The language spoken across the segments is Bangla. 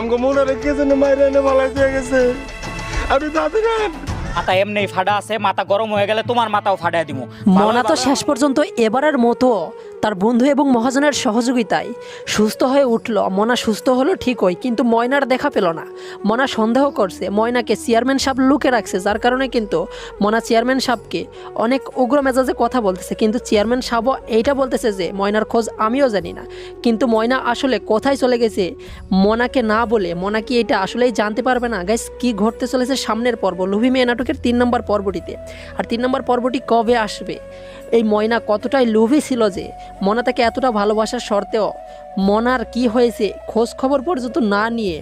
আমগো মনে রেখে যেন মাইরে এনে ভালাই দিয়ে গেছে। আপনি তাড়াতাড়ি আন। মাথা এমনি ফাটা আছে, মাথা গরম হয়ে গেলে তোমার মাথাও ফাটাই দিব। মনা তো শেষ পর্যন্ত এবারের মতো তার বন্ধু এবং মহাজনের সহযোগিতায় সুস্থ হয়ে উঠল। মনা সুস্থ হলো ঠিকই, কিন্তু ময়নার দেখা পেল না। মনা সন্দেহ করছে ময়নাকে চেয়ারম্যান সাহেব লুকে রাখছে, যার কারণে কিন্তু মনা চেয়ারম্যান সাহেবকে অনেক উগ্র মেজাজে কথা বলতেছে। কিন্তু চেয়ারম্যান সাহেবও এইটা বলতেছে যে ময়নার খোঁজ আমিও জানি না। কিন্তু ময়না আসলে কোথায় চলে গেছে মনাকে না বলে, মনা কি এটা আসলেই জানতে পারবে না? গাইস, কি ঘটতে চলেছে সামনের পর্ব লোভী মেয়ে নাটকের 3 নম্বর পর্বটিতে। আর 3 নম্বর পর্বটি কবে আসবে? এই ময়না কতটাই লোভী ছিল যে মনা তাকে এতটা ভালোবাসার সত্ত্বেও মনার কি হয়েছে খোঁজ খবর পর্যন্ত না নিয়ে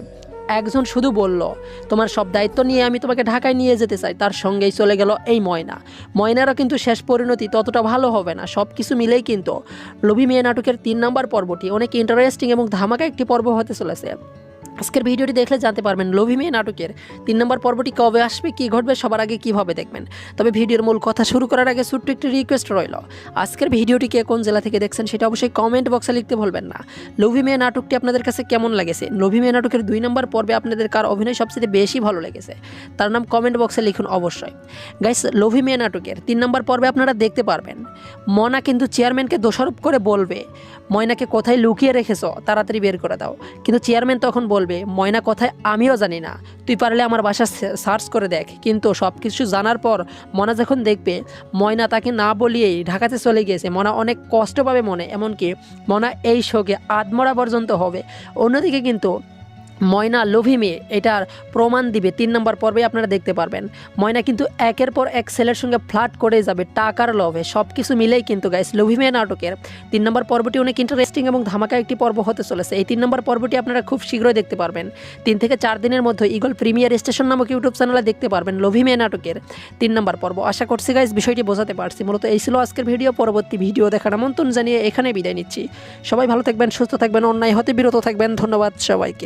একজন শুধু বলল তোমার সব দায়িত্ব নিয়ে আমি তোমাকে ঢাকায় নিয়ে যেতে চাই, তার সঙ্গেই চলে গেল এই ময়না। ময়নারও কিন্তু শেষ পরিণতি ততটা ভালো হবে না। সব কিছু মিলেই কিন্তু লোভী মেয়ে নাটকের 3 নম্বর পর্বটি অনেক ইন্টারেস্টিং এবং ধামাকা একটি পর্ব হতে চলেছে। আজকের ভিডিওটি দেখলে জানতে পারবেন লোভী মেয়ে নাটকের 3 নম্বর পর্বটি কবে আসবে, কী ঘটবে, সবার আগে কীভাবে দেখবেন। তবে ভিডিওর মূল কথা শুরু করার আগে ছোট্ট একটি রিকোয়েস্ট রইল, আজকের ভিডিওটি কে কোন জেলা থেকে দেখছেন সেটা অবশ্যই কমেন্ট বক্সে লিখতে ভুলবেন না। লোভী মেয়ে নাটকটি আপনাদের কাছে কেমন লেগেছে? লোভী মেয়ে নাটকের 2 নম্বর পর্বে আপনাদের কার অভিনয় সবচেয়ে বেশি ভালো লেগেছে তার নাম কমেন্ট বক্সে লিখুন অবশ্যই। গাইস, লোভী মেয়ে নাটকের 3 নম্বর পর্বে আপনারা দেখতে পারবেন মনা কিন্তু চেয়ারম্যানকে দোষারোপ করে বলবে ময়নাকে কোথায় লুকিয়ে রেখেছো, তাড়াতাড়ি বের করে দাও। কিন্তু চেয়ারম্যান তখন বলবে ময়না কোথায় আমিও জানি না, তুই পারলে আমার বাসা সার্চ করে দেখ। কিন্তু সব কিছু জানার পর মনা যখন দেখবে ময়না তাকে না বলিয়েই ঢাকাতে চলে গিয়েছে, মনা অনেক কষ্ট পাবে মনে, এমনকি মনা এই শোকে আধমরা পর্যন্ত হবে। অন্যদিকে কিন্তু ময়না লোভী মেয়ে এটার প্রমাণ দিবে 3 নম্বর পর্বে আপনারা দেখতে পারবেন। ময়না কিন্তু একের পর এক ছেলের সঙ্গে ফ্লার্ট করে যাবে টাকার লোভে। সব কিছু মিলেই কিন্তু গাইস লোভী মেয়ে নাটকের 3 নম্বর পর্বটি অনেক ইন্টারেস্টিং এবং ধামাকা একটি পর্ব হতে চলেছে। এই 3 নম্বর পর্বটি আপনারা খুব শীঘ্রই দেখতে পারবেন। 3 থেকে 4 দিনের মধ্যে ইগল প্রিমিয়ার স্টেশন নামক ইউটিউব চ্যানেলে দেখতে পারবেন লোভী মেয়ে নাটকের 3 নম্বর পর্ব। আশা করছি গাইস বিষয়টি বোঝাতে পারছি। মূলত এই ছিল আজকের ভিডিও। পরবর্তী ভিডিও দেখার আমন্ত্রণ জানিয়ে এখানে বিদায় নিচ্ছি। সবাই ভালো থাকবেন, সুস্থ থাকবেন, অন্যায় হতে বিরত থাকবেন। ধন্যবাদ সবাইকে।